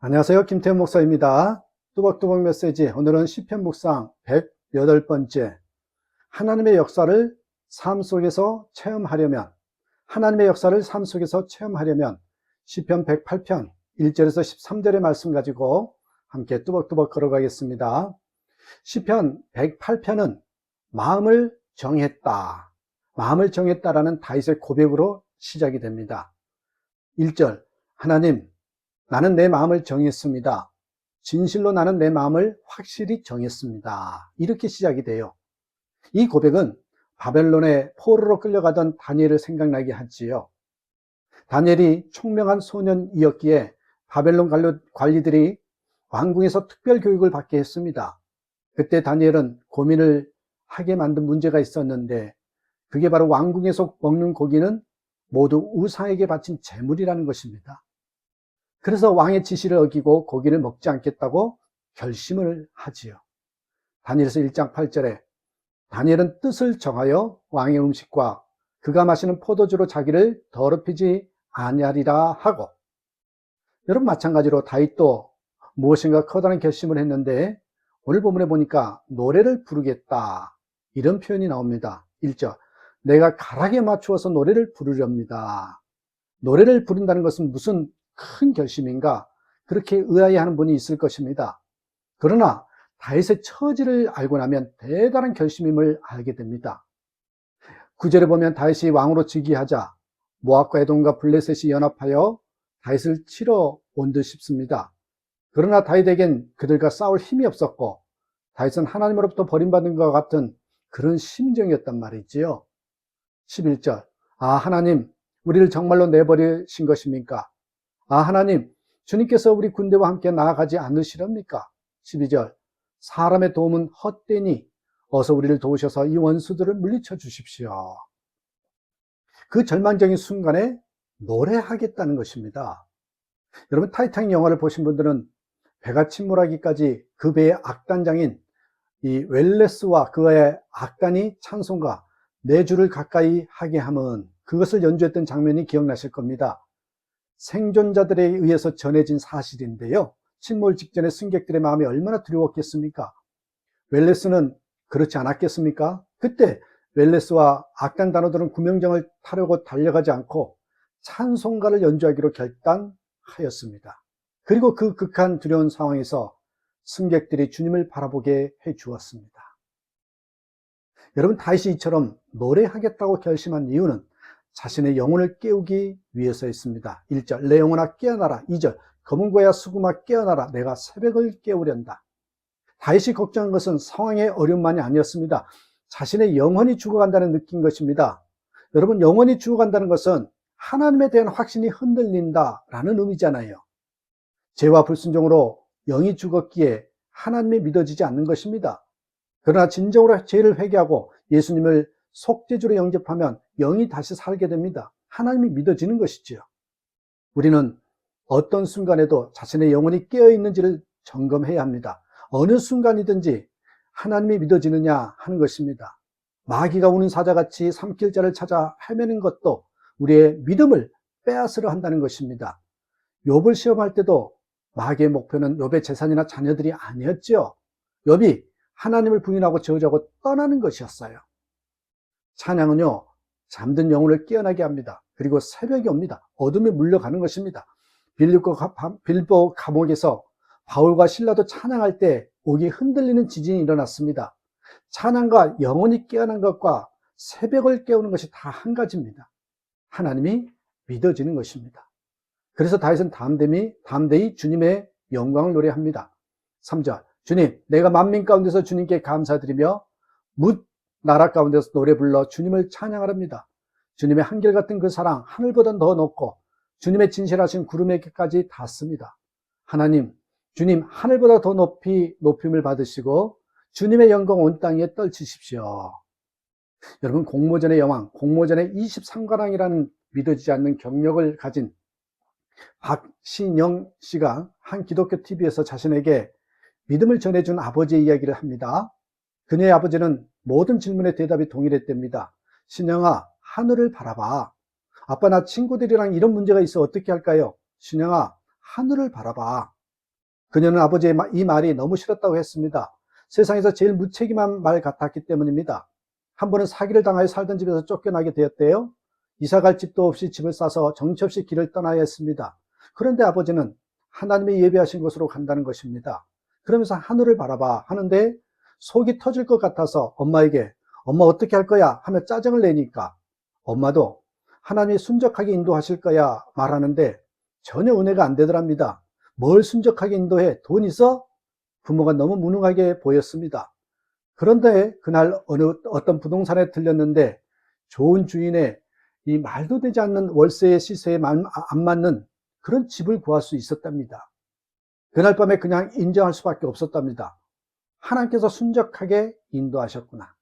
안녕하세요. 김태현 목사입니다. 뚜벅뚜벅 메시지. 오늘은 시편 묵상 108번째. 하나님의 역사를 삶 속에서 체험하려면, 하나님의 역사를 삶 속에서 체험하려면 시편 108편 1절에서 13절의 말씀 가지고 함께 뚜벅뚜벅 걸어가겠습니다. 시편 108편은 마음을 정했다. 마음을 정했다라는 다윗의 고백으로 시작이 됩니다. 1절. 하나님, 나는 내 마음을 정했습니다. 진실로 나는 내 마음을 확실히 정했습니다. 이렇게 시작이 돼요. 이 고백은 바벨론의 포로로 끌려가던 다니엘을 생각나게 하지요. 다니엘이 총명한 소년이었기에 바벨론 관리들이 왕궁에서 특별 교육을 받게 했습니다. 그때 다니엘은 고민을 하게 만든 문제가 있었는데, 그게 바로 왕궁에서 먹는 고기는 모두 우상에게 바친 제물이라는 것입니다. 그래서 왕의 지시를 어기고 고기를 먹지 않겠다고 결심을 하지요. 다니엘서 1장 8절에 다니엘은 뜻을 정하여 왕의 음식과 그가 마시는 포도주로 자기를 더럽히지 아니하리라 하고, 여러분 마찬가지로 다윗도 무엇인가 커다란 결심을 했는데 오늘 본문에 보니까 노래를 부르겠다 이런 표현이 나옵니다. 1절. 내가 가락에 맞추어서 노래를 부르렵니다. 노래를 부른다는 것은 무슨 큰 결심인가? 그렇게 의아해하는 분이 있을 것입니다. 그러나 다윗의 처지를 알고 나면 대단한 결심임을 알게 됩니다. 9절에 보면 다윗이 왕으로 즉위하자 모압과 에돔과 블레셋이 연합하여 다윗을 치러 온 듯 싶습니다. 그러나 다윗에겐 그들과 싸울 힘이 없었고 다윗은 하나님으로부터 버림받은 것 같은 그런 심정이었단 말이지요. 11절. 하나님, 우리를 정말로 내버리신 것입니까? 하나님, 주님께서 우리 군대와 함께 나아가지 않으시렵니까? 12절. 사람의 도움은 헛되니 어서 우리를 도우셔서 이 원수들을 물리쳐 주십시오. 그 절망적인 순간에 노래하겠다는 것입니다. 여러분, 타이타닉 영화를 보신 분들은 배가 침몰하기까지 그 배의 악단장인 이 웰레스와 그의 악단이 찬송가 4주를 가까이 하게 하면 그것을 연주했던 장면이 기억나실 겁니다. 생존자들에 의해서 전해진 사실인데요. 침몰 직전에 승객들의 마음이 얼마나 두려웠겠습니까? 웰레스는 그렇지 않았겠습니까? 그때 웰레스와 악단 단원들은 구명정을 타려고 달려가지 않고 찬송가를 연주하기로 결단하였습니다. 그리고 그 극한 두려운 상황에서 승객들이 주님을 바라보게 해 주었습니다. 여러분, 다윗이 이처럼 노래하겠다고 결심한 이유는 자신의 영혼을 깨우기 위해서였습니다. 1절. 내 영혼아 깨어나라. 2절. 검은 고야 수금아 깨어나라. 내가 새벽을 깨우련다. 다윗이 걱정한 것은 상황의 어려움만이 아니었습니다. 자신의 영혼이 죽어간다는 느낀 것입니다. 여러분, 영혼이 죽어간다는 것은 하나님에 대한 확신이 흔들린다라는 의미잖아요. 죄와 불순종으로 영이 죽었기에 하나님이 믿어지지 않는 것입니다. 그러나 진정으로 죄를 회개하고 예수님을 속죄주로 영접하면 영이 다시 살게 됩니다. 하나님이 믿어지는 것이지요. 우리는 어떤 순간에도 자신의 영혼이 깨어 있는지를 점검해야 합니다. 어느 순간이든지 하나님이 믿어지느냐 하는 것입니다. 마귀가 우는 사자같이 삼킬 자를 찾아 헤매는 것도 우리의 믿음을 빼앗으려 한다는 것입니다. 욥을 시험할 때도 마귀의 목표는 욥의 재산이나 자녀들이 아니었지요. 욥이 하나님을 부인하고 저주하고 떠나는 것이었어요. 찬양은요, 잠든 영혼을 깨어나게 합니다. 그리고 새벽이 옵니다. 어둠에 물려가는 것입니다. 빌보 감옥에서 바울과 실라도 찬양할 때 옥이 흔들리는 지진이 일어났습니다. 찬양과 영혼이 깨어난 것과 새벽을 깨우는 것이 다 한 가지입니다. 하나님이 믿어지는 것입니다. 그래서 다윗은 담대히 주님의 영광을 노래합니다. 3절. 주님, 내가 만민 가운데서 주님께 감사드리며 뭇 나라 가운데서 노래 불러 주님을 찬양하랍니다. 주님의 한결같은 그 사랑 하늘보다 더 높고 주님의 진실하신 구름에게까지 닿습니다. 하나님, 주님 하늘보다 더 높이 높임을 받으시고 주님의 영광 온 땅에 떨치십시오. 여러분, 공모전의 여왕, 공모전의 23관왕이라는 믿어지지 않는 경력을 가진 박신영 씨가 한 기독교 TV에서 자신에게 믿음을 전해준 아버지의 이야기를 합니다. 그녀의 아버지는 모든 질문에 대답이 동일했답니다. 신영아, 하늘을 바라봐. 아빠, 나 친구들이랑 이런 문제가 있어 어떻게 할까요? 신영아, 하늘을 바라봐. 그녀는 아버지의 이 말이 너무 싫었다고 했습니다. 세상에서 제일 무책임한 말 같았기 때문입니다. 한 번은 사기를 당하여 살던 집에서 쫓겨나게 되었대요. 이사갈 집도 없이 집을 싸서 정처없이 길을 떠나야 했습니다. 그런데 아버지는 하나님이 예비하신 곳으로 간다는 것입니다. 그러면서 하늘을 바라봐 하는데 속이 터질 것 같아서 엄마에게 엄마 어떻게 할 거야 하며 짜증을 내니까 엄마도 하나님이 순적하게 인도하실 거야 말하는데 전혀 은혜가 안 되더랍니다. 뭘 순적하게 인도해? 돈 있어? 부모가 너무 무능하게 보였습니다. 그런데 그날 어떤 부동산에 들렸는데 좋은 주인의 이 말도 되지 않는 월세의 시세에 안 맞는 그런 집을 구할 수 있었답니다. 그날 밤에 그냥 인정할 수밖에 없었답니다. 하나님께서 순적하게 인도하셨구나.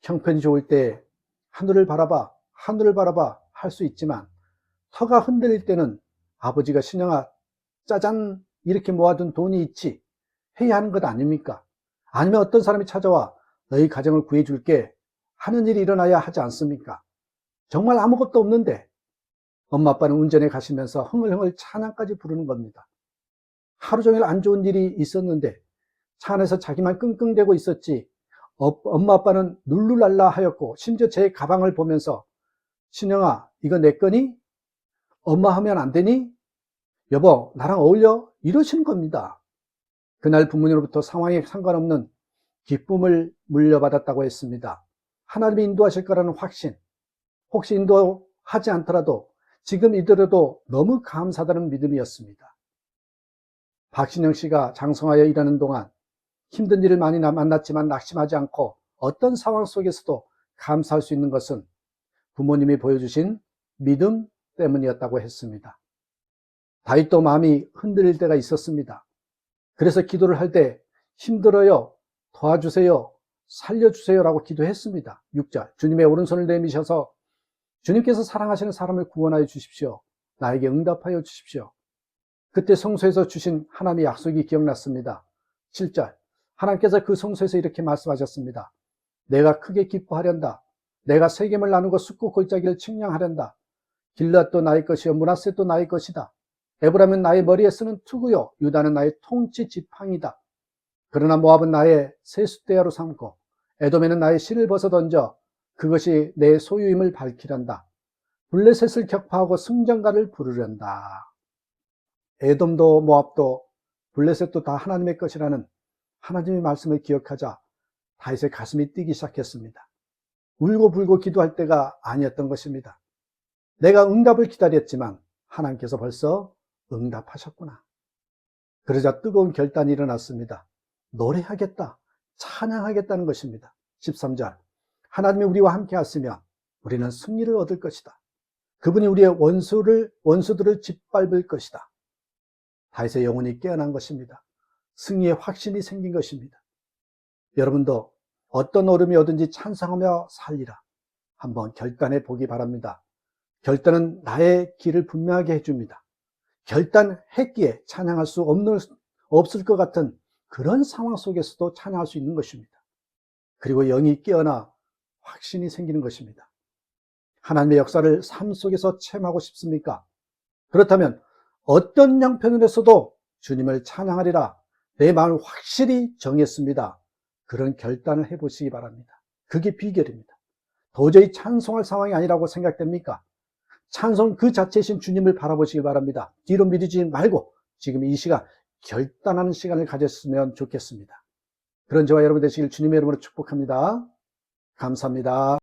형편이 좋을 때 하늘을 바라봐 할 수 있지만 터가 흔들릴 때는 아버지가 신영아 짜잔 이렇게 모아둔 돈이 있지 해야 하는 것 아닙니까? 아니면 어떤 사람이 찾아와 너희 가정을 구해줄게 하는 일이 일어나야 하지 않습니까? 정말 아무것도 없는데 엄마 아빠는 운전해 가시면서 흥얼흥얼 찬양까지 부르는 겁니다. 하루 종일 안 좋은 일이 있었는데 차 안에서 자기만 끙끙대고 있었지 엄마 아빠는 룰루랄라 하였고 심지어 제 가방을 보면서 신영아 이거 내 거니? 엄마 하면 안 되니? 여보 나랑 어울려? 이러시는 겁니다. 그날 부모님으로부터 상황에 상관없는 기쁨을 물려받았다고 했습니다. 하나님이 인도하실 거라는 확신, 혹시 인도하지 않더라도 지금 이대로도 너무 감사하다는 믿음이었습니다. 박신영 씨가 장성하여 일하는 동안 힘든 일을 많이 만났지만 낙심하지 않고 어떤 상황 속에서도 감사할 수 있는 것은 부모님이 보여주신 믿음 때문이었다고 했습니다. 다윗도 마음이 흔들릴 때가 있었습니다. 그래서 기도를 할 때 힘들어요, 도와주세요, 살려주세요 라고 기도했습니다. 6절 주님의 오른손을 내미셔서 주님께서 사랑하시는 사람을 구원하여 주십시오. 나에게 응답하여 주십시오. 그때 성소에서 주신 하나님의 약속이 기억났습니다. 7절 하나님께서 그 성소에서 이렇게 말씀하셨습니다. 내가 크게 기뻐하련다. 내가 세겜을 나누고 숫고 골짜기를 측량하련다. 길앗도 나의 것이요 므낫셋도 나의 것이다. 에브라임은 나의 머리에 쓰는 투구요 유다는 나의 통치 지팡이다. 그러나 모압은 나의 세숫대야로 삼고 에돔에는 나의 신을 벗어던져 그것이 내 소유임을 밝히란다. 블레셋을 격파하고 승전가를 부르련다. 에돔도 모압도 블레셋도 다 하나님의 것이라는 하나님의 말씀을 기억하자 다윗의 가슴이 뛰기 시작했습니다. 울고불고 기도할 때가 아니었던 것입니다. 내가 응답을 기다렸지만 하나님께서 벌써 응답하셨구나. 그러자 뜨거운 결단이 일어났습니다. 노래하겠다, 찬양하겠다는 것입니다. 13절 하나님이 우리와 함께 하시면 우리는 승리를 얻을 것이다. 그분이 우리의 원수들을 짓밟을 것이다. 다윗의 영혼이 깨어난 것입니다. 승리의 확신이 생긴 것입니다. 여러분도 어떤 어려움이 오든지 찬성하며 살리라. 한번 결단해 보기 바랍니다. 결단은 나의 길을 분명하게 해줍니다. 결단했기에 찬양할 수 없을 것 같은 그런 상황 속에서도 찬양할 수 있는 것입니다. 그리고 영이 깨어나 확신이 생기는 것입니다. 하나님의 역사를 삶 속에서 체험하고 싶습니까? 그렇다면 어떤 형편에서도 주님을 찬양하리라 내 마음을 확실히 정했습니다. 그런 결단을 해보시기 바랍니다. 그게 비결입니다. 도저히 찬송할 상황이 아니라고 생각됩니까? 찬송 그 자체이신 주님을 바라보시기 바랍니다. 뒤로 미루지 말고 지금 이 시간 결단하는 시간을 가졌으면 좋겠습니다. 그런 저와 여러분 되시길 주님의 이름으로 축복합니다. 감사합니다.